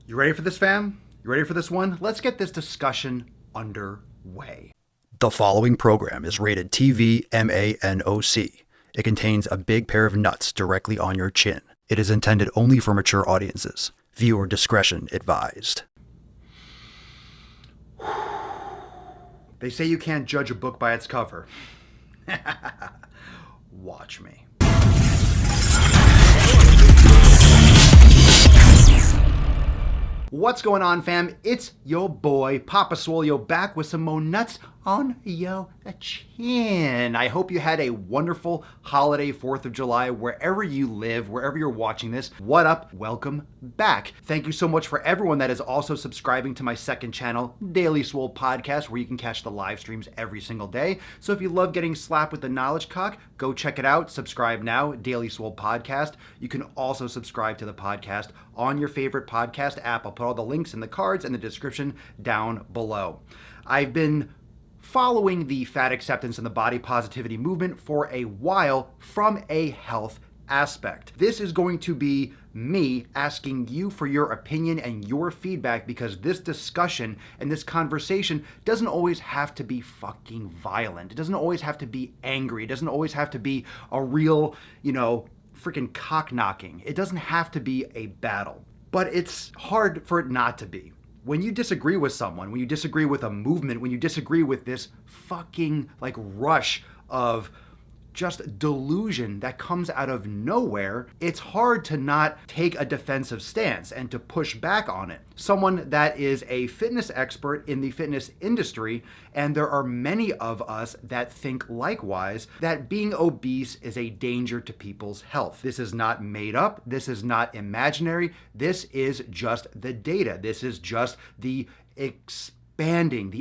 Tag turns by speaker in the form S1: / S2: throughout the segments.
S1: You ready for this, fam? You ready for this one? Let's get this discussion underway. The following program is rated TV MANOC. It contains a big pair of nuts directly on your chin. It is intended only for mature audiences. Viewer discretion advised. They say you can't judge a book by its cover. Watch me. What's going on, fam? It's your boy, Papa Swole, back with some more nuts on your chin. I hope you had a wonderful holiday 4th of July wherever you live, wherever you're watching this. What up? Welcome back. Thank you so much for everyone that is also subscribing to my second channel, Daily Swole Podcast, where you can catch the live streams every single day. So if you love getting slapped with the knowledge cock, go check it out. Subscribe now, Daily Swole Podcast. You can also subscribe to the podcast on your favorite podcast app. I'll put all the links in the cards and the description down below. I've been following the fat acceptance and the body positivity movement for a while from a health aspect. This is going to be me asking you for your opinion and your feedback, because this discussion and this conversation doesn't always have to be fucking violent. It doesn't always have to be angry. It doesn't always have to be a real, freaking cock knocking. It doesn't have to be a battle. But it's hard for it not to be. When you disagree with someone, when you disagree with a movement, when you disagree with this fucking rush of just delusion that comes out of nowhere, it's hard to not take a defensive stance and to push back on it. Someone that is a fitness expert in the fitness industry, and there are many of us that think likewise, that being obese is a danger to people's health. This is not made up. This is not imaginary. This is just the data. This is just the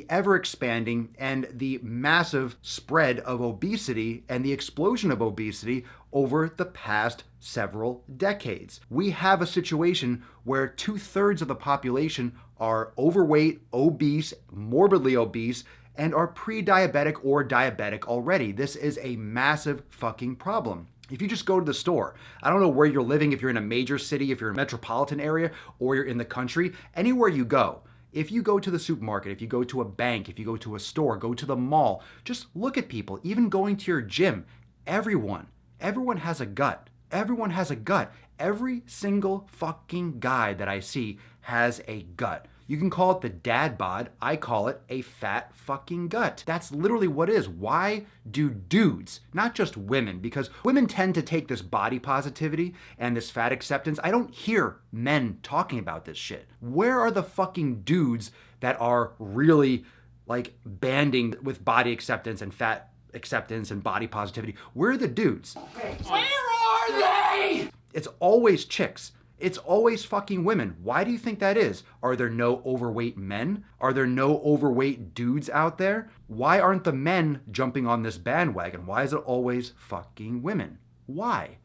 S1: ever expanding and the massive spread of obesity and the explosion of obesity over the past several decades. We have a situation where 2/3 of the population are overweight, obese, morbidly obese, and are pre-diabetic or diabetic already. This is a massive fucking problem. If you just go to the store, I don't know where you're living, if you're in a major city, if you're in a metropolitan area, or you're in the country, anywhere you go, if you go to the supermarket, if you go to a bank, if you go to a store, go to the mall, just look at people, even going to your gym, everyone has a gut. Everyone has a gut. Every single fucking guy that I see has a gut. You can call it the dad bod. I call it a fat fucking gut. That's literally what it is. Why do dudes, not just women, because women tend to take this body positivity and this fat acceptance. I don't hear men talking about this shit. Where are the fucking dudes that are really banding with body acceptance and fat acceptance and body positivity? Where are the dudes? Where are they? It's always chicks. It's always fucking women. Why do you think that is? Are there no overweight men? Are there no overweight dudes out there? Why aren't the men jumping on this bandwagon? Why is it always fucking women? Why?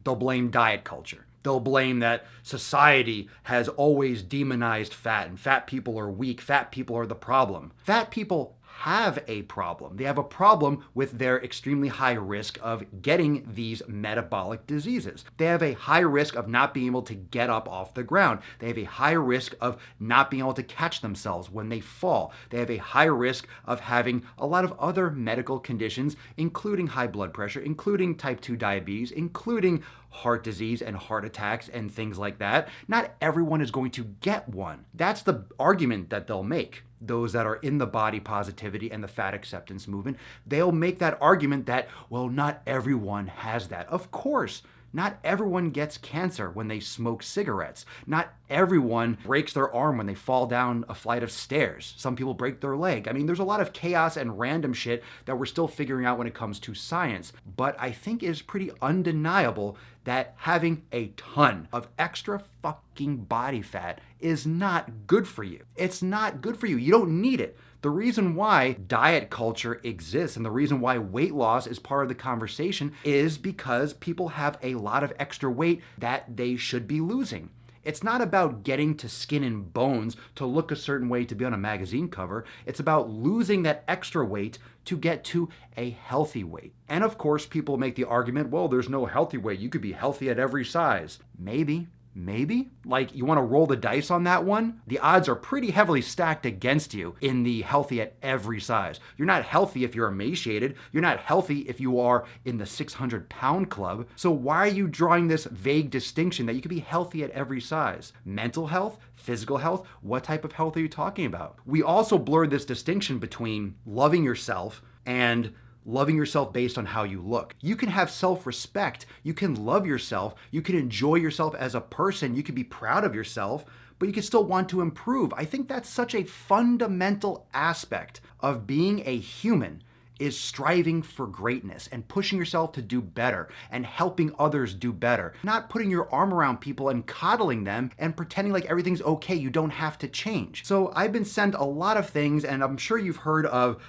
S1: They'll blame diet culture. They'll blame that society has always demonized fat and fat people are weak. Fat people are the problem. Fat people have a problem. They have a problem with their extremely high risk of getting these metabolic diseases. They have a high risk of not being able to get up off the ground. They have a high risk of not being able to catch themselves when they fall. They have a high risk of having a lot of other medical conditions, including high blood pressure, including type 2 diabetes, including heart disease and heart attacks and things like that. Not everyone is going to get one. That's the argument that they'll make. Those that are in the body positivity and the fat acceptance movement, they'll make that argument that, well, not everyone has that. Of course, not everyone gets cancer when they smoke cigarettes. Not everyone breaks their arm when they fall down a flight of stairs. Some people break their leg. I mean, there's a lot of chaos and random shit that we're still figuring out when it comes to science. But I think it is pretty undeniable that having a ton of extra fucking body fat is not good for you. It's not good for you. You don't need it. The reason why diet culture exists and the reason why weight loss is part of the conversation is because people have a lot of extra weight that they should be losing. It's not about getting to skin and bones to look a certain way to be on a magazine cover. It's about losing that extra weight to get to a healthy weight. And of course, people make the argument, well, there's no healthy weight. You could be healthy at every size. Maybe. Maybe? Like, you want to roll the dice on that one? The odds are pretty heavily stacked against you in the healthy at every size. You're not healthy if you're emaciated. You're not healthy if you are in the 600-pound club. So why are you drawing this vague distinction that you could be healthy at every size? Mental health? Physical health? What type of health are you talking about? We also blurred this distinction between loving yourself and loving yourself based on how you look. You can have self-respect, you can love yourself, you can enjoy yourself as a person, you can be proud of yourself, but you can still want to improve. I think that's such a fundamental aspect of being a human, is striving for greatness and pushing yourself to do better and helping others do better. Not putting your arm around people and coddling them and pretending like everything's okay, you don't have to change. So I've been sent a lot of things, and I'm sure you've heard of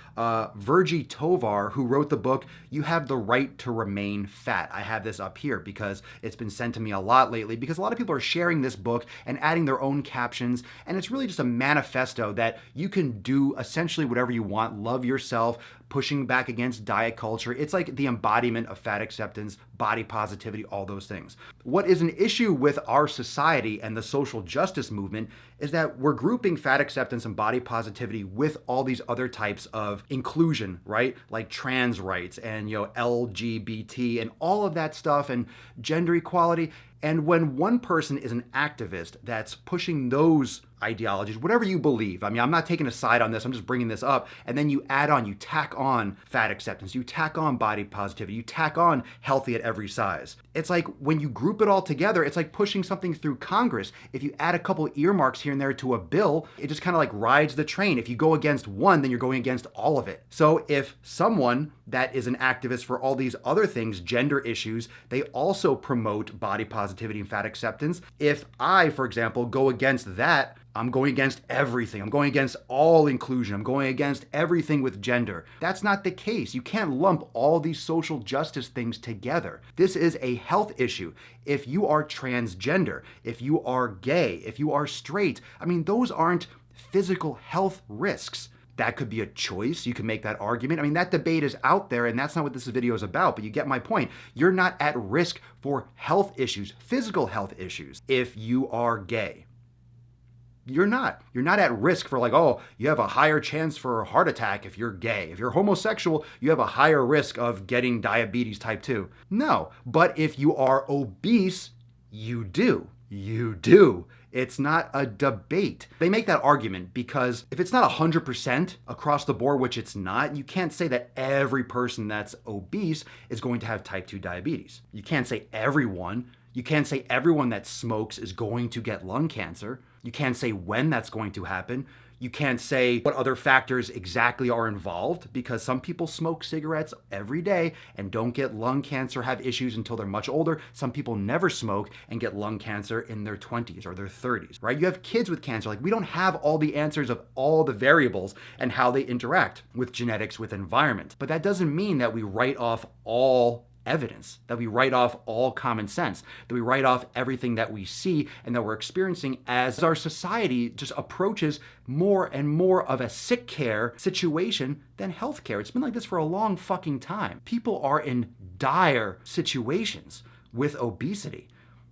S1: Virgie Tovar, who wrote the book, You Have the Right to Remain Fat. I have this up here because it's been sent to me a lot lately, because a lot of people are sharing this book and adding their own captions, and it's really just a manifesto that you can do essentially whatever you want, love yourself, pushing back against diet culture. It's like the embodiment of fat acceptance, body positivity, all those things. What is an issue with our society and the social justice movement is that we're grouping fat acceptance and body positivity with all these other types of inclusion, right? Like trans rights and, LGBT and all of that stuff and gender equality. And when one person is an activist that's pushing those ideologies, whatever you believe, I mean, I'm not taking a side on this, I'm just bringing this up, and then you tack on fat acceptance, you tack on body positivity, you tack on healthy at every size. It's like when you group it all together, it's like pushing something through Congress. If you add a couple earmarks here and there to a bill, it just kind of like rides the train. If you go against one, then you're going against all of it. So if someone that is an activist for all these other things, gender issues, they also promote body positivity and fat acceptance. If I, for example, go against that, I'm going against everything. I'm going against all inclusion. I'm going against everything with gender. That's not the case. You can't lump all these social justice things together. This is a health issue. If you are transgender, if you are gay, if you are straight, I mean, those aren't physical health risks. That could be a choice. You can make that argument. I mean, that debate is out there, and that's not what this video is about, but you get my point. You're not at risk for health issues, physical health issues, if you are gay. You're not. You're not at risk for you have a higher chance for a heart attack if you're gay. If you're homosexual, you have a higher risk of getting diabetes type 2. No. But if you are obese, you do. You do. It's not a debate. They make that argument because if it's not 100% across the board, which it's not, you can't say that every person that's obese is going to have type 2 diabetes. You can't say everyone. You can't say everyone that smokes is going to get lung cancer. You can't say when that's going to happen. You can't say what other factors exactly are involved, because some people smoke cigarettes every day and don't get lung cancer, have issues until they're much older. Some people never smoke and get lung cancer in their 20s or their 30s, right? You have kids with cancer. Like, we don't have all the answers of all the variables and how they interact with genetics, with environment. But that doesn't mean that we write off all evidence, that we write off all common sense, that we write off everything that we see and that we're experiencing as our society just approaches more and more of a sick care situation than healthcare. It's been like this for a long fucking time. People are in dire situations with obesity.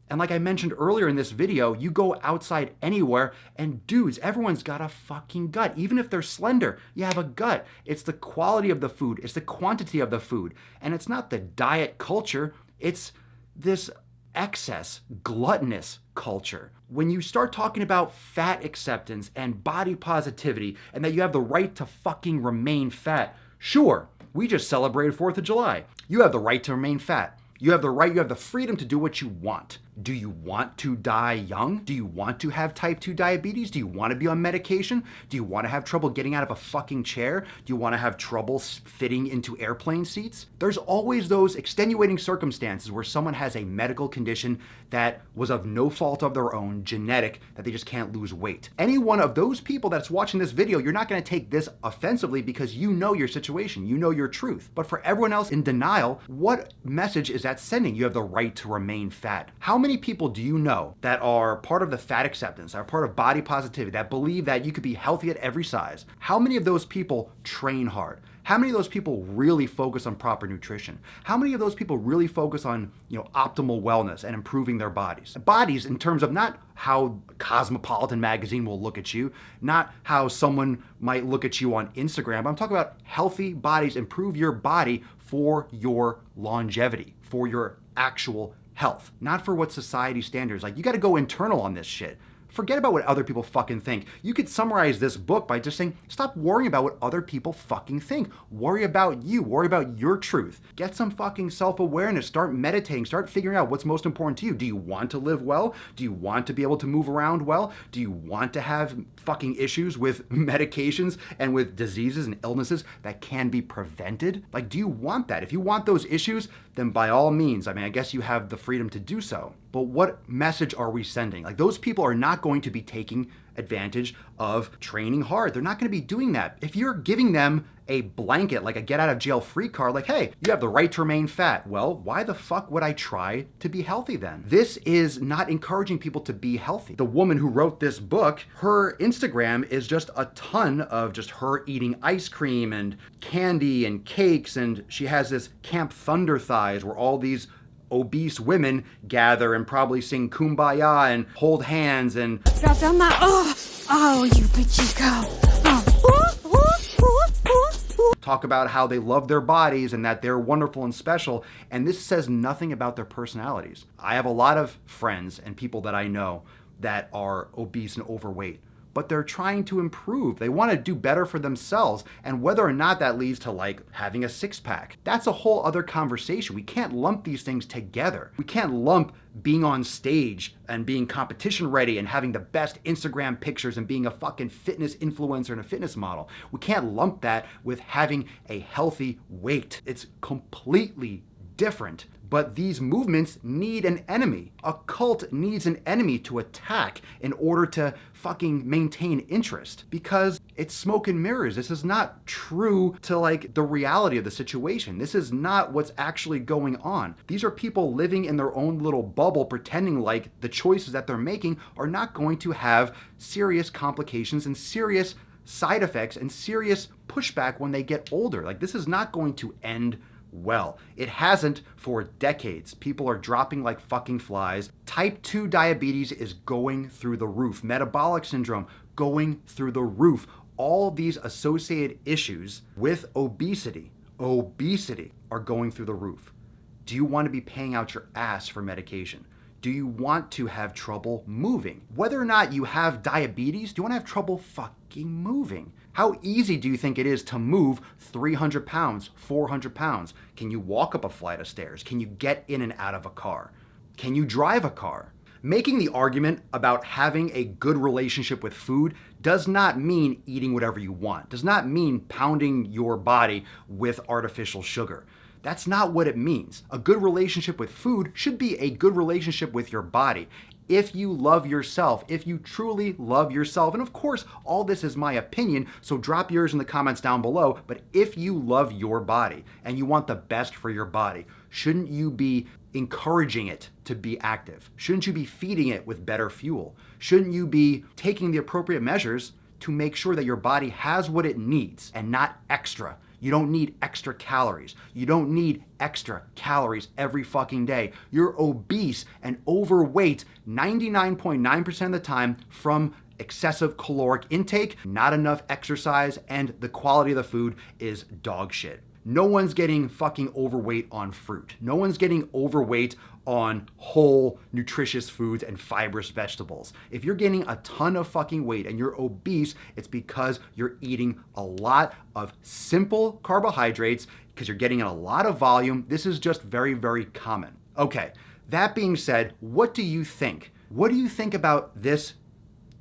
S1: And like I mentioned earlier in this video, you go outside anywhere and dudes, everyone's got a fucking gut. Even if they're slender, you have a gut. It's the quality of the food. It's the quantity of the food. And it's not the diet culture. It's this excess, gluttonous culture. When you start talking about fat acceptance and body positivity and that you have the right to fucking remain fat, sure, we just celebrated 4th of July. You have the right to remain fat. You have the right, you have the freedom to do what you want. Do you want to die young? Do you want to have type 2 diabetes? Do you want to be on medication? Do you want to have trouble getting out of a fucking chair? Do you want to have trouble fitting into airplane seats? There's always those extenuating circumstances where someone has a medical condition that was of no fault of their own, genetic, that they just can't lose weight. Any one of those people that's watching this video, you're not going to take this offensively because you know your situation, you know your truth. But for everyone else in denial, what message is that sending? You have the right to remain fat. How many people do you know that are part of the fat acceptance, that are part of body positivity, that believe that you could be healthy at every size? How many of those people train hard? How many of those people really focus on proper nutrition? How many of those people really focus on, optimal wellness and improving their bodies? Bodies in terms of not how Cosmopolitan magazine will look at you, not how someone might look at you on Instagram. I'm talking about healthy bodies. Improve your body for your longevity, for your actual health, not for what society standards. Like, you got to go internal on this shit. Forget about what other people fucking think. You could summarize this book by just saying, stop worrying about what other people fucking think. Worry about you. Worry about your truth. Get some fucking self-awareness. Start meditating. Start figuring out what's most important to you. Do you want to live well? Do you want to be able to move around well? Do you want to have fucking issues with medications and with diseases and illnesses that can be prevented? Like, do you want that? If you want those issues, then by all means, I guess you have the freedom to do so. But what message are we sending? Like, those people are not going to be taking advantage of training hard. They're not going to be doing that. If you're giving them a blanket, like a get out of jail free card, like, hey, you have the right to remain fat. Well, why the fuck would I try to be healthy then? This is not encouraging people to be healthy. The woman who wrote this book, her Instagram is just a ton of just her eating ice cream and candy and cakes. And she has this Camp Thunder Thighs where all these obese women gather and probably sing Kumbaya and hold hands and you bitches go. Talk about how they love their bodies and that they're wonderful and special, and this says nothing about their personalities. I have a lot of friends and people that I know that are obese and overweight, but they're trying to improve. They want to do better for themselves, and whether or not that leads to like having a six-pack, that's a whole other conversation. We can't lump these things together. We can't lump being on stage and being competition ready and having the best Instagram pictures and being a fucking fitness influencer and a fitness model. We can't lump that with having a healthy weight. It's completely different. But these movements need an enemy. A cult needs an enemy to attack in order to fucking maintain interest, because it's smoke and mirrors. This is not true to like the reality of the situation. This is not what's actually going on. These are people living in their own little bubble, pretending like the choices that they're making are not going to have serious complications and serious side effects and serious pushback when they get older. Like, this is not going to end well. It hasn't for decades. People are dropping like fucking flies. Type 2 diabetes is going through the roof. Metabolic syndrome going through the roof. All these associated issues with obesity are going through the roof. Do you want to be paying out your ass for medication? Do you want to have trouble moving? Whether or not you have diabetes, do you want to have trouble fucking moving? How easy do you think it is to move 300 pounds, 400 pounds? Can you walk up a flight of stairs? Can you get in and out of a car? Can you drive a car? Making the argument about having a good relationship with food does not mean eating whatever you want, does not mean pounding your body with artificial sugar. That's not what it means. A good relationship with food should be a good relationship with your body. If you love yourself, if you truly love yourself, and of course, all this is my opinion, so drop yours in the comments down below, but if you love your body and you want the best for your body, shouldn't you be encouraging it to be active? Shouldn't you be feeding it with better fuel? Shouldn't you be taking the appropriate measures to make sure that your body has what it needs and not extra? You don't need extra calories. You don't need extra calories every fucking day. You're obese and overweight 99.9% of the time from excessive caloric intake, not enough exercise, and the quality of the food is dog shit. No one's getting fucking overweight on fruit. No one's getting overweight on whole, nutritious foods and fibrous vegetables. If you're gaining a ton of fucking weight and you're obese, it's because you're eating a lot of simple carbohydrates, because you're getting in a lot of volume. This is just very, very common. Okay, that being said, what do you think? What do you think about this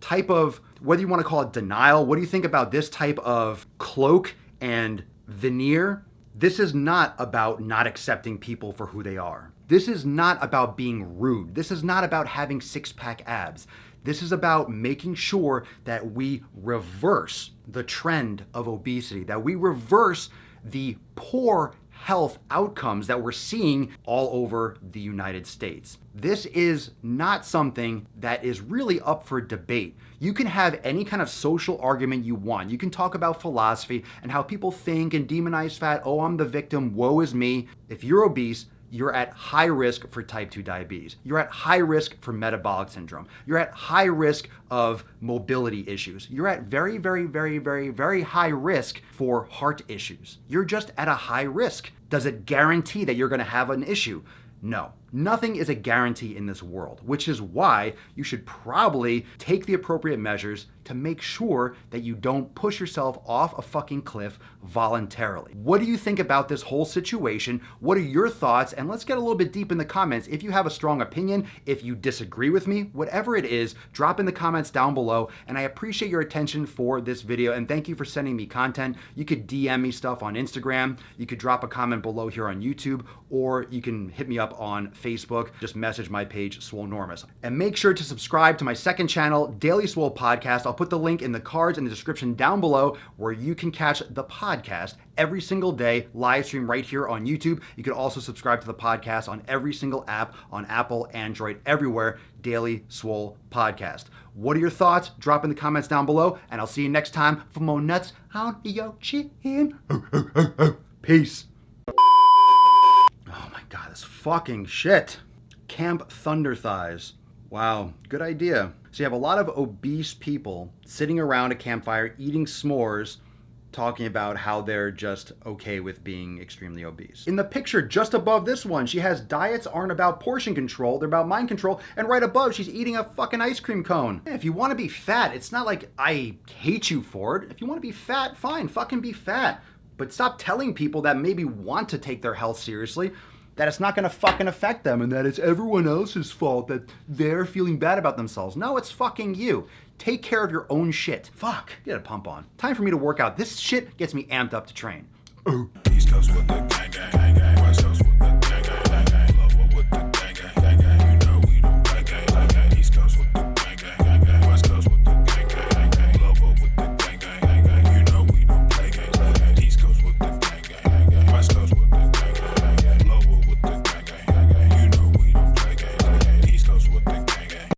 S1: type of, whether you want to call it denial, what do you think about this type of cloak and veneer? This is not about not accepting people for who they are. This is not about being rude. This is not about having six-pack abs. This is about making sure that we reverse the trend of obesity, that we reverse the poor health outcomes that we're seeing all over the United States. This is not something that is really up for debate. You can have any kind of social argument you want. You can talk about philosophy and how people think and demonize fat. Oh, I'm the victim. Woe is me. If you're obese, you're at high risk for type 2 diabetes. You're at high risk for metabolic syndrome. You're at high risk of mobility issues. You're at very, very, very, very, very high risk for heart issues. You're just at a high risk. Does it guarantee that you're going to have an issue? No. Nothing is a guarantee in this world, which is why you should probably take the appropriate measures to make sure that you don't push yourself off a fucking cliff voluntarily. What do you think about this whole situation? What are your thoughts? And let's get a little bit deep in the comments. If you have a strong opinion, if you disagree with me, whatever it is, drop in the comments down below. And I appreciate your attention for this video. And thank you for sending me content. You could DM me stuff on Instagram. You could drop a comment below here on YouTube, or you can hit me up on Facebook. Just message my page, Swolenormous. And make sure to subscribe to my second channel, Daily Swole Podcast. I'll put the link in the cards in the description down below, where you can catch the podcast every single day, live stream right here on YouTube. You can also subscribe to the podcast on every single app, on Apple, Android, everywhere, Daily Swole Podcast. What are your thoughts? Drop in the comments down below, and I'll see you next time for more nuts on your chin. Peace. Oh my God, this fucking shit. Camp Thunder Thighs. Wow, good idea. So you have a lot of obese people sitting around a campfire eating s'mores, talking about how they're just okay with being extremely obese. In the picture just above this one, she has diets aren't about portion control, they're about mind control, and right above she's eating a fucking ice cream cone. If you want to be fat, it's not like I hate you for it. If you want to be fat, fine, fucking be fat. But stop telling people that maybe want to take their health seriously that it's not gonna fucking affect them and that it's everyone else's fault that they're feeling bad about themselves. No, it's fucking you. Take care of your own shit. Fuck, get a pump on. Time for me to work out. This shit gets me amped up to train.
S2: East Coast with the gang, gang, gang, gang.